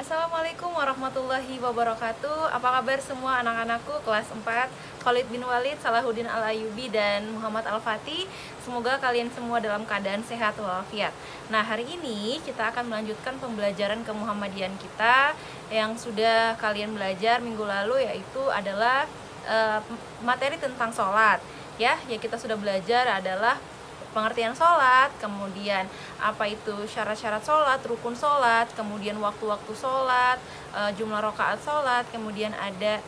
Assalamualaikum warahmatullahi wabarakatuh. Apa kabar semua anak-anakku kelas 4, Khalid bin Walid, Salahuddin Al-Ayyubi, dan Muhammad Al-Fatih. Semoga kalian semua dalam keadaan sehat walafiat. Nah, hari ini kita akan melanjutkan pembelajaran kemuhammadian kita yang sudah kalian belajar minggu lalu, yaitu adalah materi tentang sholat. Ya, yang kita sudah belajar adalah pengertian sholat, kemudian apa itu syarat-syarat sholat, rukun sholat, kemudian waktu-waktu sholat, jumlah rakaat sholat, kemudian ada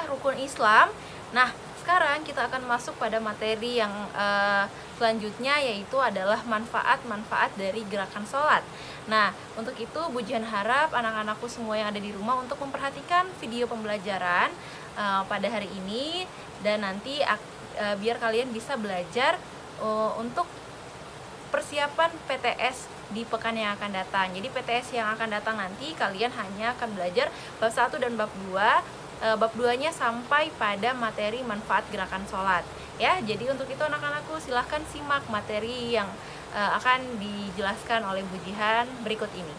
rukun Islam. Nah, sekarang kita akan masuk pada materi yang selanjutnya, yaitu adalah manfaat-manfaat dari gerakan sholat. Nah, untuk itu Bu Jihan harap anak-anakku semua yang ada di rumah untuk memperhatikan video pembelajaran pada hari ini, dan nanti biar kalian bisa belajar untuk persiapan PTS di pekan yang akan datang. Jadi PTS yang akan datang nanti kalian hanya akan belajar bab 1 dan bab 2. Bab 2-nya sampai pada materi manfaat gerakan sholat. Ya, jadi untuk itu anak-anakku silahkan simak materi yang akan dijelaskan oleh Bu Jihan berikut ini.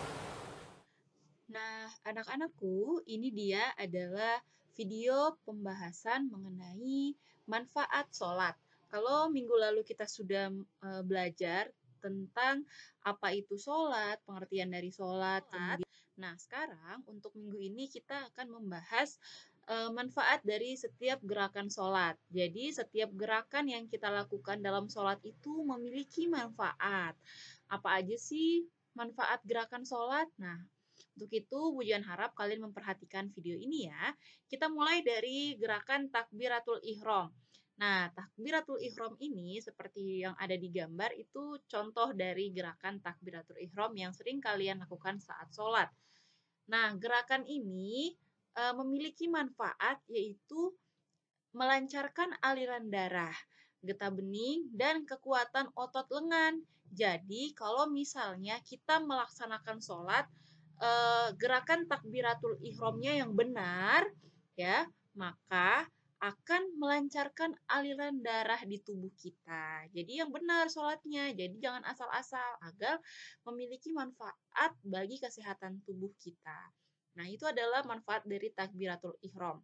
Nah, anak-anakku, ini dia adalah video pembahasan mengenai manfaat sholat. Kalau minggu lalu kita sudah belajar tentang apa itu sholat, pengertian dari sholat, kemudian, nah sekarang untuk minggu ini kita akan membahas manfaat dari setiap gerakan sholat. Jadi setiap gerakan yang kita lakukan dalam sholat itu memiliki manfaat. Apa aja sih manfaat gerakan sholat? Nah, untuk itu, Bu Jan harap kalian memperhatikan video ini ya. Kita mulai dari gerakan takbiratul ihram. Nah, takbiratul ihram ini seperti yang ada di gambar itu contoh dari gerakan takbiratul ihram yang sering kalian lakukan saat sholat. Nah, gerakan ini memiliki manfaat yaitu melancarkan aliran darah, getah bening, dan kekuatan otot lengan. Jadi, kalau misalnya kita melaksanakan sholat, gerakan takbiratul ihramnya yang benar, ya, maka akan melancarkan aliran darah di tubuh kita. Jadi yang benar sholatnya, jadi jangan asal-asal agar memiliki manfaat bagi kesehatan tubuh kita. Nah, itu adalah manfaat dari takbiratul ihram.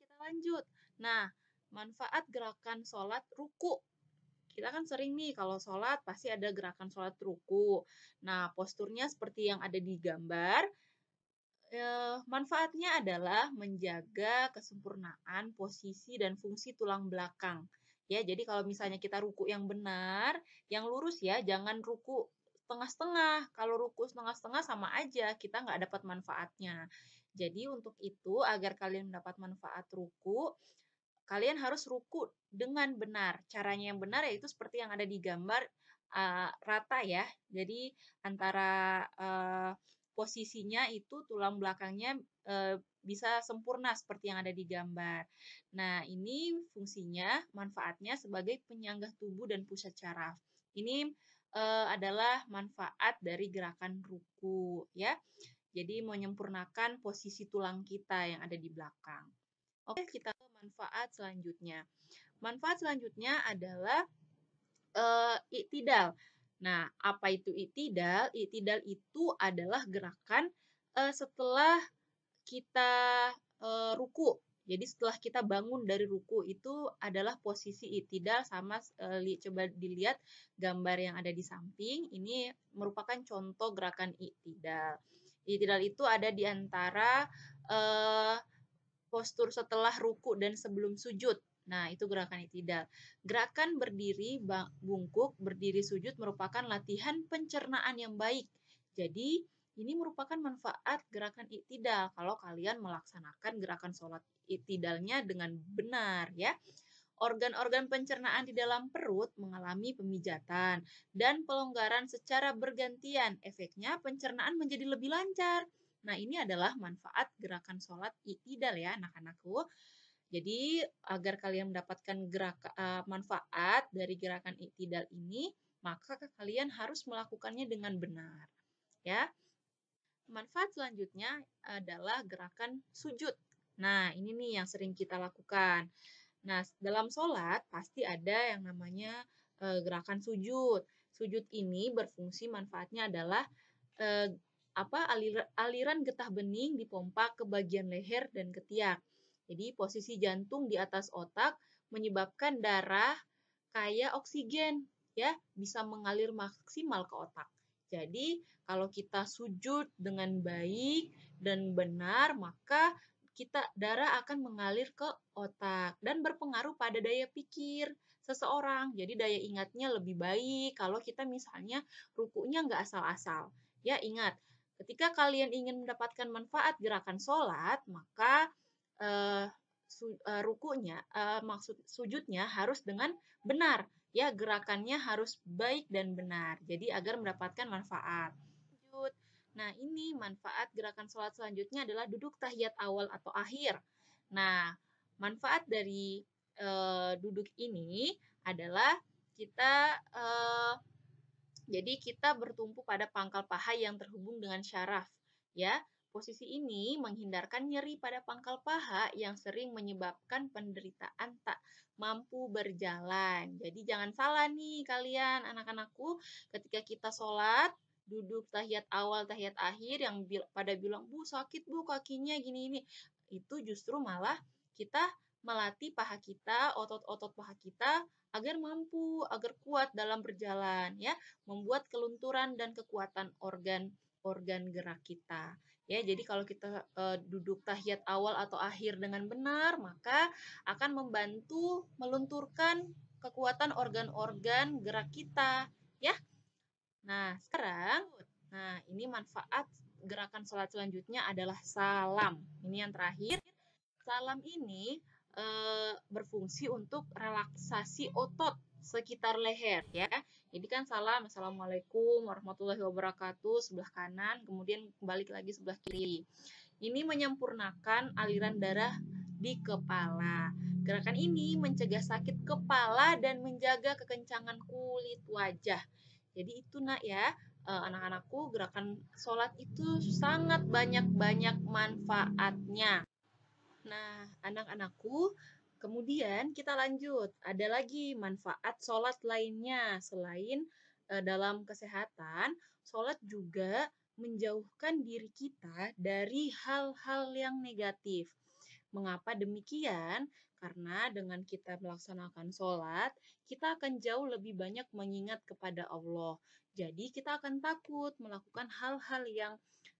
Kita lanjut. Nah, manfaat gerakan sholat ruku. Kita kan sering nih kalau sholat pasti ada gerakan sholat ruku. Nah, posturnya seperti yang ada di gambar. Manfaatnya adalah menjaga kesempurnaan posisi dan fungsi tulang belakang. Ya, jadi kalau misalnya kita ruku yang benar, yang lurus ya, jangan ruku setengah-setengah. Kalau ruku setengah-setengah sama aja, kita nggak dapat manfaatnya. Jadi untuk itu, agar kalian mendapat manfaat ruku, kalian harus ruku dengan benar. Caranya yang benar yaitu seperti yang ada di gambar, rata ya. Jadi antara posisinya itu tulang belakangnya bisa sempurna seperti yang ada di gambar. Nah, ini fungsinya, manfaatnya sebagai penyangga tubuh dan pusat syaraf. Ini adalah manfaat dari gerakan ruku ya. Jadi menyempurnakan posisi tulang kita yang ada di belakang. Oke, kita ke manfaat selanjutnya. Manfaat selanjutnya adalah iktidal. Nah, apa itu iktidal? Iktidal itu adalah gerakan setelah kita ruku. Jadi setelah kita bangun dari ruku itu adalah posisi iktidal sama coba dilihat gambar yang ada di samping. Ini merupakan contoh gerakan iktidal. Iktidal itu ada di antara postur setelah ruku dan sebelum sujud. Nah, itu gerakan iktidal. Gerakan berdiri bungkuk, berdiri sujud merupakan latihan pencernaan yang baik. Jadi, ini merupakan manfaat gerakan iktidal kalau kalian melaksanakan gerakan sholat iktidalnya dengan benar ya. Organ-organ pencernaan di dalam perut mengalami pemijatan dan pelonggaran secara bergantian. Efeknya pencernaan menjadi lebih lancar. Nah, ini adalah manfaat gerakan sholat iktidal ya anak-anakku. Jadi, agar kalian mendapatkan manfaat dari gerakan iktidal ini, maka kalian harus melakukannya dengan benar. Ya. Manfaat selanjutnya adalah gerakan sujud. Nah, ini nih yang sering kita lakukan. Nah, dalam sholat pasti ada yang namanya gerakan sujud. Sujud ini berfungsi manfaatnya adalah aliran getah bening dipompa ke bagian leher dan ketiak. Jadi posisi jantung di atas otak menyebabkan darah kaya oksigen ya bisa mengalir maksimal ke otak. Jadi kalau kita sujud dengan baik dan benar, maka darah akan mengalir ke otak dan berpengaruh pada daya pikir seseorang. Jadi daya ingatnya lebih baik kalau kita misalnya rukunya nggak asal-asal. Ya ingat, ketika kalian ingin mendapatkan manfaat gerakan sholat, maka rukunya, maksud sujudnya harus dengan benar. Ya, gerakannya harus baik dan benar. Jadi agar mendapatkan manfaat. Lanjut. Nah, ini manfaat gerakan sholat selanjutnya adalah duduk tahiyat awal atau akhir. Nah, manfaat dari duduk ini adalah kita jadi kita bertumpu pada pangkal paha yang terhubung dengan syaraf. Ya, posisi ini menghindarkan nyeri pada pangkal paha yang sering menyebabkan penderitaan tak mampu berjalan. Jadi jangan salah nih kalian anak-anakku, ketika kita sholat, duduk tahiyat awal, tahiyat akhir yang pada bilang, "Bu, sakit Bu kakinya gini-ini." Itu justru malah kita melatih paha kita, otot-otot paha kita agar mampu, agar kuat dalam berjalan ya, membuat kelunturan dan kekuatan organ gerak kita. Ya, jadi kalau kita duduk tahiyat awal atau akhir dengan benar, maka akan membantu melunturkan kekuatan organ-organ gerak kita, ya. Nah, sekarang ini manfaat gerakan sholat selanjutnya adalah salam. Ini yang terakhir. Salam ini berfungsi untuk relaksasi otot sekitar leher ya. Jadi kan salam, Assalamualaikum warahmatullahi wabarakatuh, sebelah kanan, kemudian kembali lagi sebelah kiri. Ini menyempurnakan aliran darah di kepala. Gerakan ini mencegah sakit kepala dan menjaga kekencangan kulit wajah. Jadi itu nak ya, anak-anakku, gerakan sholat itu sangat banyak manfaatnya. Nah, anak-anakku, kemudian kita lanjut. Ada lagi manfaat sholat lainnya. Selain dalam kesehatan, sholat juga menjauhkan diri kita dari hal-hal yang negatif. Mengapa demikian? Karena dengan kita melaksanakan sholat, kita akan jauh lebih banyak mengingat kepada Allah. Jadi kita akan takut melakukan hal-hal yang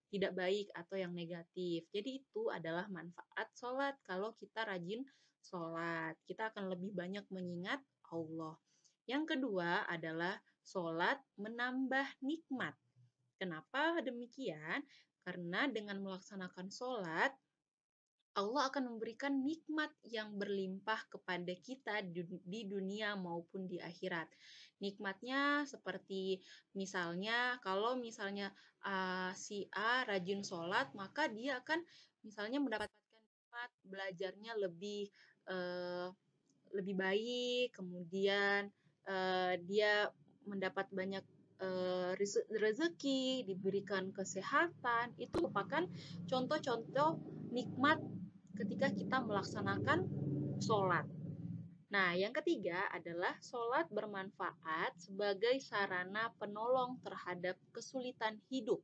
tidak baik atau yang negatif. Jadi itu adalah manfaat sholat. Kalau kita rajin sholat, kita akan lebih banyak mengingat Allah. Yang kedua adalah sholat menambah nikmat. Kenapa demikian? Karena dengan melaksanakan sholat, Allah akan memberikan nikmat yang berlimpah kepada kita di dunia maupun di akhirat. Nikmatnya seperti misalnya kalau misalnya si A rajin sholat, maka dia akan misalnya mendapatkan nikmat belajarnya uh, lebih baik, kemudian dia mendapat banyak rezeki, diberikan kesehatan. Itu merupakan contoh-contoh nikmat ketika kita melaksanakan sholat. Nah, yang ketiga adalah sholat bermanfaat sebagai sarana penolong terhadap kesulitan hidup.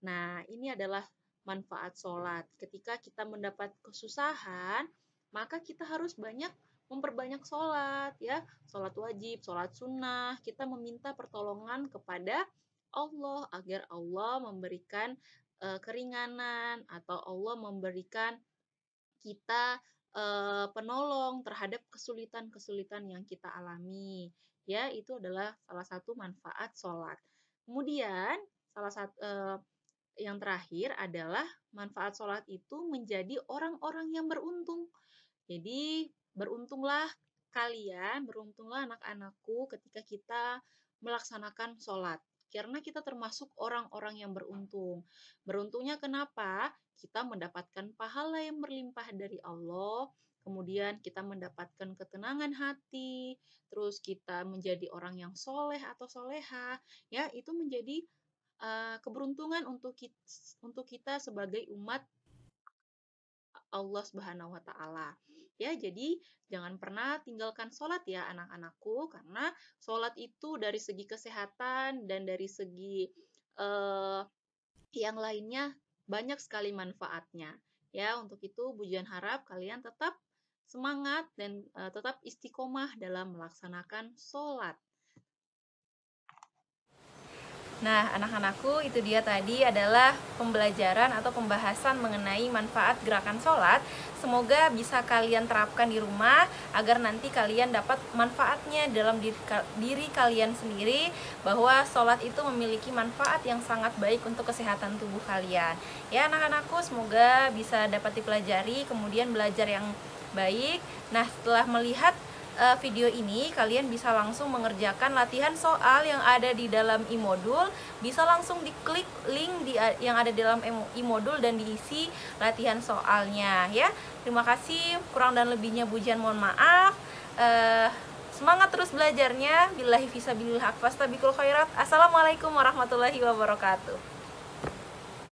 Nah, ini adalah manfaat sholat. Ketika kita mendapat kesusahan, maka kita harus memperbanyak sholat, ya. Sholat wajib, sholat sunnah. Kita meminta pertolongan kepada Allah agar Allah memberikan keringanan atau Allah memberikan kita penolong terhadap kesulitan-kesulitan yang kita alami. Ya, itu adalah salah satu manfaat sholat. Kemudian, yang terakhir adalah manfaat sholat itu menjadi orang-orang yang beruntung. Jadi, beruntunglah kalian, beruntunglah anak-anakku ketika kita melaksanakan sholat. Karena kita termasuk orang-orang yang beruntung. Beruntungnya kenapa? Kita mendapatkan pahala yang berlimpah dari Allah, kemudian kita mendapatkan ketenangan hati, terus kita menjadi orang yang soleh atau soleha, ya itu menjadi keberuntungan untuk kita sebagai umat Allah Subhanahu wa Ta'ala. Ya, jadi jangan pernah tinggalkan sholat ya anak-anakku, karena sholat itu dari segi kesehatan dan dari segi yang lainnya banyak sekali manfaatnya. Ya, untuk itu Pujian harap kalian tetap semangat dan tetap istiqomah dalam melaksanakan sholat. Nah, anak-anakku, itu dia tadi adalah pembelajaran atau pembahasan mengenai manfaat gerakan sholat. Semoga bisa kalian terapkan di rumah agar nanti kalian dapat manfaatnya dalam diri kalian sendiri, bahwa sholat itu memiliki manfaat yang sangat baik untuk kesehatan tubuh kalian. Ya anak-anakku, semoga bisa dapat dipelajari, kemudian belajar yang baik. Nah, setelah melihat video ini, kalian bisa langsung mengerjakan latihan soal yang ada di dalam e-modul. Bisa langsung diklik link yang ada di dalam e-modul dan diisi latihan soalnya ya. Terima kasih, kurang dan lebihnya Bujian mohon maaf. Semangat terus belajarnya. Billahi fisabilillah, fastabiqul khairat. Assalamualaikum warahmatullahi wabarakatuh.